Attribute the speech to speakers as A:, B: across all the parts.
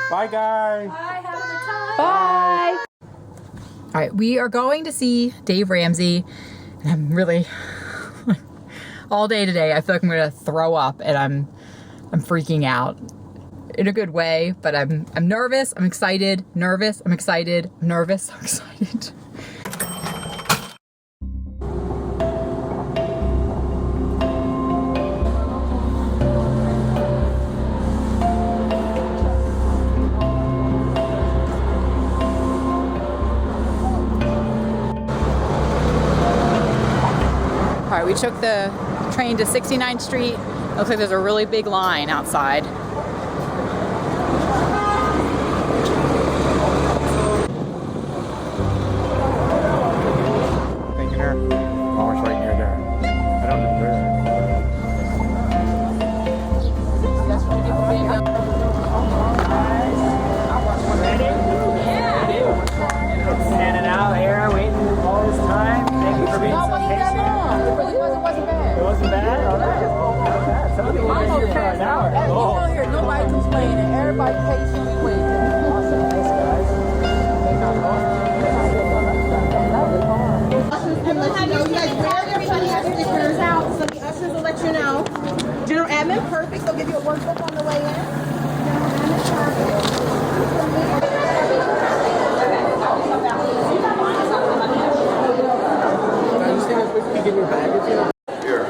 A: Bye, guys.
B: Bye, have a good time.
C: Bye. All right, we are going to see Dave Ramsey, and I'm really all day today. I feel like I'm gonna throw up, and I'm freaking out in a good way. But I'm nervous. I'm excited. Nervous. I'm excited. I'm nervous. I'm excited. All right, we took the train to 69th Street. Looks like there's a really big line outside.
A: Thinking her. Almost right near there. I don't know where.
D: Standing out here, waiting all this time. Thank you for being so patient. It wasn't bad? All right. Not bad. Somebody was here for an hour.
E: You don't hear nobody complaining. Everybody patiently waiting.
D: Awesome. Thanks, guys.
E: And let you know, you guys wear everybody has stickers out, so the ushers will let you know. General admin, perfect. They'll give you a workbook on the way in. General admin, perfect.
A: Give me a bag if you know. Here.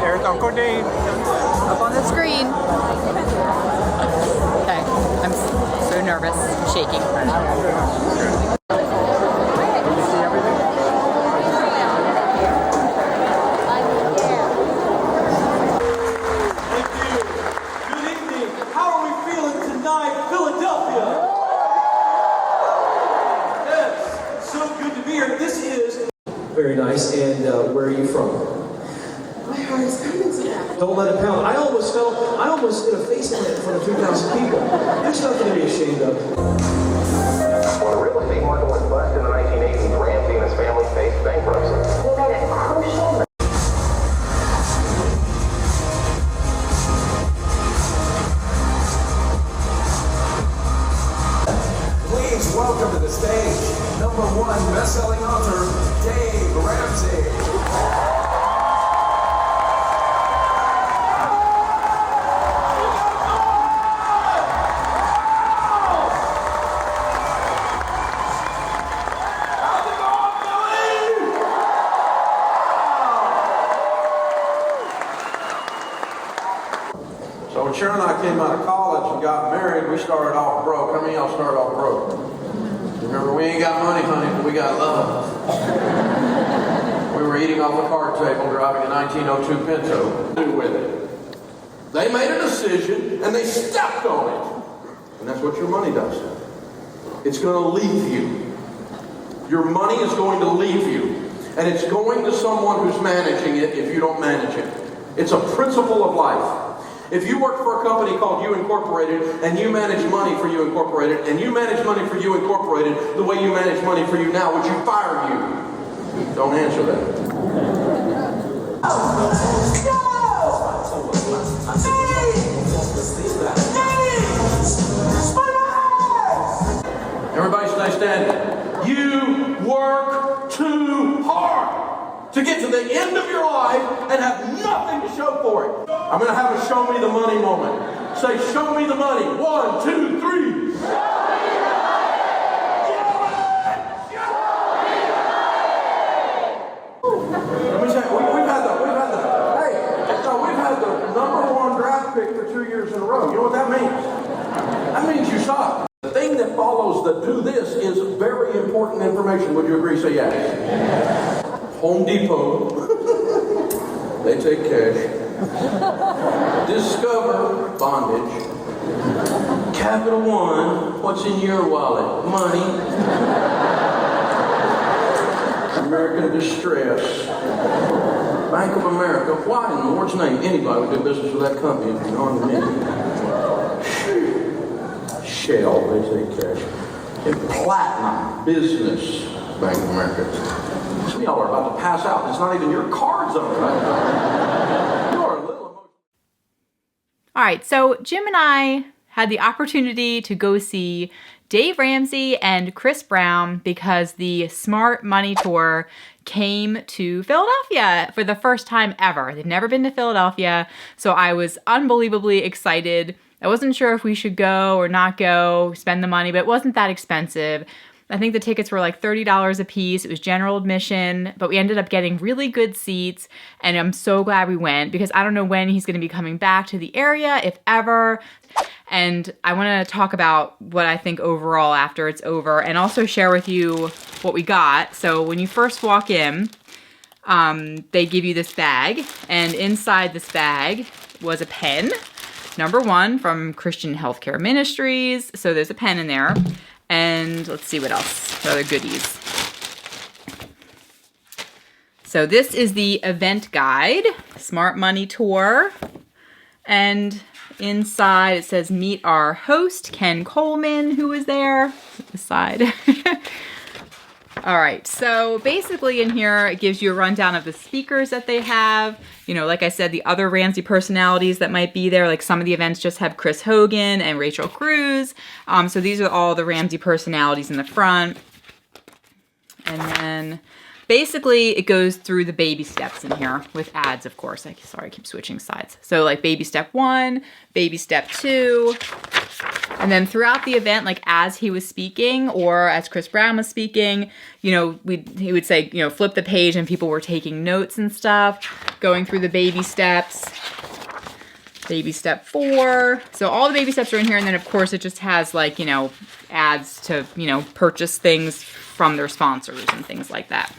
A: There's Uncle Dave.
C: Up on the screen. Okay, I'm so nervous, I'm shaking.
F: Good evening. How are we feeling tonight, Philadelphia? Yes, so good to be here. This is very nice. And where are you from?
E: My heart is coming to that.
F: Don't let it pound. I almost did a face plant in front of 2,000 people. There's nothing to be ashamed of.
G: When the real estate market went bust in the 1980s, Ramsey and his family faced bankruptcy.
H: Please welcome to the stage, #1 best-selling author, Dave Ramsey.
I: So when Sharon and I came out of college and got married, we started off broke. How many of y'all started off broke? Remember, we ain't got money, honey, but we got love. We were eating off the card table, driving a 1902 Pinto. Do with it. They made a decision and they stepped on it. And that's what your money does. It's going to leave you. Your money is going to leave you. And it's going to someone who's managing it if you don't manage it. It's a principle of life. If you work for a company called You Incorporated and you manage money for You Incorporated and you manage money for You Incorporated the way you manage money for you now, would you fire you? Don't answer that. Everybody stay standing. You work too hard to get to the end of your life and have nothing to show for it. I'm going to have a show me the money moment. Say, show me the money. 1, 2, 3. Show me the money! Yell it! Show me the money! Let me say, we've had the #1 draft pick for 2 years in a row. You know what that means? That means you suck. The thing that follows the do this is very important information. Would you agree? Say yes. Home Depot. They take cash. Discover bondage. Capital One, what's in your wallet? Money. American Distress. Bank of America. Why in the Lord's name anybody would do business with that company if you know what I mean? Shell, they say cash. And Platinum Business Bank of America. Some of y'all are about to pass out. It's not even your cards on it, right? You are a little emotional.
C: All right, so Jim and I had the opportunity to go see Dave Ramsey and Chris Brown because the Smart Money Tour came to Philadelphia for the first time ever. They'd never been to Philadelphia, so I was unbelievably excited. I wasn't sure if we should go or not go, spend the money, but it wasn't that expensive. I think the tickets were like $30 a piece. It was general admission, but we ended up getting really good seats, and I'm so glad we went because I don't know when he's going to be coming back to the area, if ever. And I want to talk about what I think overall after it's over and also share with you what we got. So when you first walk in, they give you this bag, and inside this bag was a pen, number 1 from Christian Healthcare Ministries. So there's a pen in there. And let's see what else, what other goodies. So this is the event guide, Smart Money Tour. And inside it says, meet our host, Ken Coleman, who was there. This side. All right, so basically in here, it gives you a rundown of the speakers that they have. You know, like I said, the other Ramsey personalities that might be there, like some of the events just have Chris Hogan and Rachel Cruz. So these are all the Ramsey personalities in the front. And then basically it goes through the baby steps in here with ads, of course. Sorry, I keep switching sides. So like baby step 1, baby step 2. And then throughout the event, like as he was speaking or as Chris Brown was speaking, you know, he would say, you know, flip the page, and people were taking notes and stuff, going through the baby steps. Baby step 4. So all the baby steps are in here. And then of course it just has like, you know, ads to, you know, purchase things from their sponsors and things like that.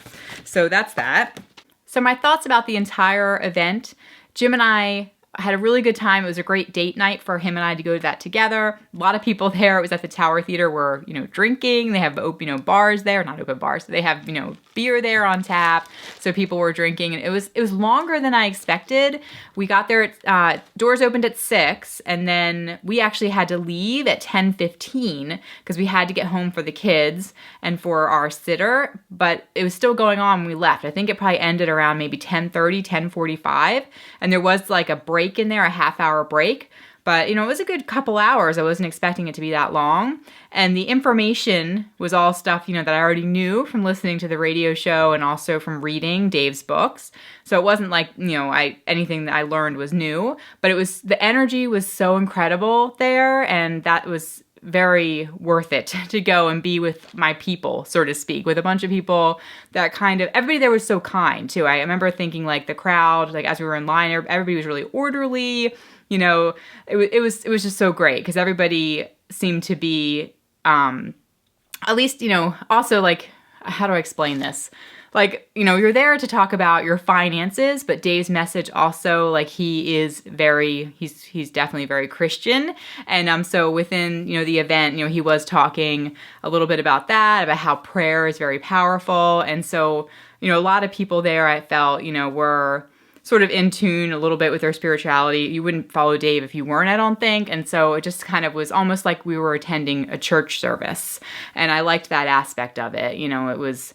C: So that's that. So my thoughts about the entire event. Jim and I had a really good time. It was a great date night for him and I to go to that together. A lot of people there. It was at the Tower Theater were, you know, drinking. They have, you know, bars there, not open bars. They have, you know, beer there on tap. So people were drinking, and it was longer than I expected. We got there at, doors opened at 6, and then we actually had to leave at 10:15 because we had to get home for the kids and for our sitter, but it was still going on when we left. I think it probably ended around maybe 10:30, 10:45, and there was like a break in there, a half-hour break. But, you know, it was a good couple hours. I wasn't expecting it to be that long. And the information was all stuff, you know, that I already knew from listening to the radio show and also from reading Dave's books. So it wasn't like, you know, anything that I learned was new. But it was, the energy was so incredible there. And that was very worth it to go and be with my people, so to speak, with a bunch of people that kind of, everybody there was so kind too. I remember thinking like the crowd, like as we were in line, everybody was really orderly. You know, it was just so great because everybody seemed to be, at least, you know, also like, how do I explain this? Like, you know, you're there to talk about your finances, but Dave's message also, like, he's definitely very Christian. And so within, you know, the event, you know, he was talking a little bit about that, about how prayer is very powerful. And so, you know, a lot of people there, I felt, you know, were sort of in tune a little bit with their spirituality. You wouldn't follow Dave if you weren't, I don't think. And so it just kind of was almost like we were attending a church service. And I liked that aspect of it. You know, it was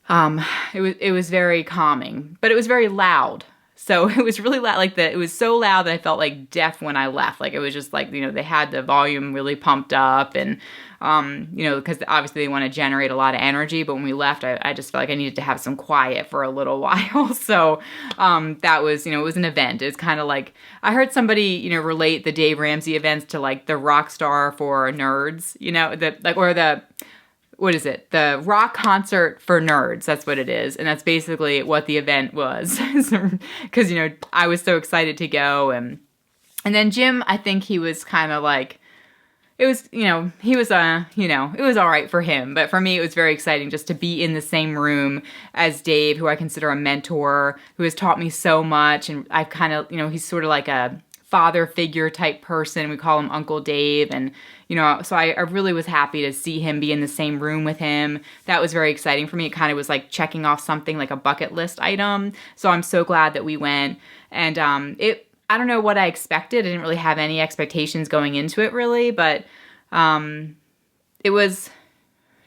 C: very calming, but it was very loud. So it was really loud, like it was so loud that I felt like deaf when I left. Like it was just like, you know, they had the volume really pumped up and, you know, because obviously they want to generate a lot of energy. But when we left, I just felt like I needed to have some quiet for a little while. So that was, you know, it was an event. It's kind of like, I heard somebody, you know, relate the Dave Ramsey events to like the rock star for nerds, you know, what is it? The rock concert for nerds. That's what it is. And that's basically what the event was. Because, you know, I was so excited to go. And then Jim, I think he was kind of like, it was, you know, he was, you know, it was all right for him. But for me, it was very exciting just to be in the same room as Dave, who I consider a mentor, who has taught me so much. And I've kind of, you know, he's sort of like a father figure type person. We call him Uncle Dave. And, you know, so I really was happy to see him, be in the same room with him. That was very exciting for me. It kind of was like checking off something like a bucket list item. So I'm so glad that we went. And I don't know what I expected. I didn't really have any expectations going into it really, but it was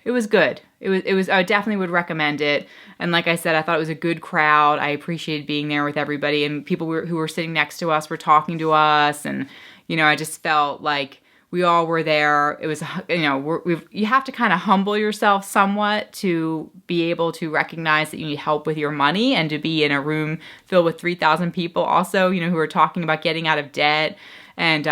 C: good. It was I definitely would recommend it. And like I said, I thought it was a good crowd. I appreciated being there with everybody, and people who were sitting next to us were talking to us, and you know, I just felt like we all were there. It was, you know, you have to kind of humble yourself somewhat to be able to recognize that you need help with your money, and to be in a room filled with 3,000 people also, you know, who are talking about getting out of debt and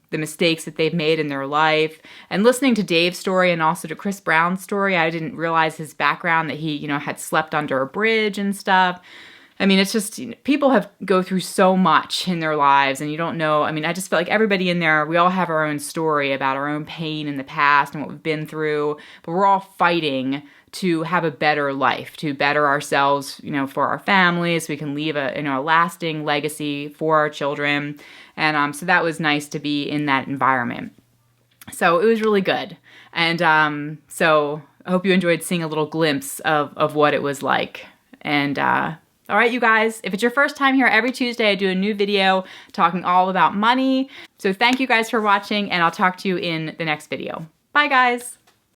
C: the mistakes that they've made in their life. And listening to Dave's story and also to Chris Brown's story, I didn't realize his background, that he, you know, had slept under a bridge and stuff. I mean, it's just, you know, people go through so much in their lives, and you don't know. I mean, I just felt like everybody in there, we all have our own story about our own pain in the past and what we've been through, but we're all fighting to have a better life, to better ourselves, you know, for our families, so we can leave a, you know, a lasting legacy for our children. And so that was nice to be in that environment. So it was really good. And so I hope you enjoyed seeing a little glimpse of what it was like. And all right, you guys, if it's your first time here, every Tuesday I do a new video talking all about money. So thank you guys for watching, and I'll talk to you in the next video. Bye, guys.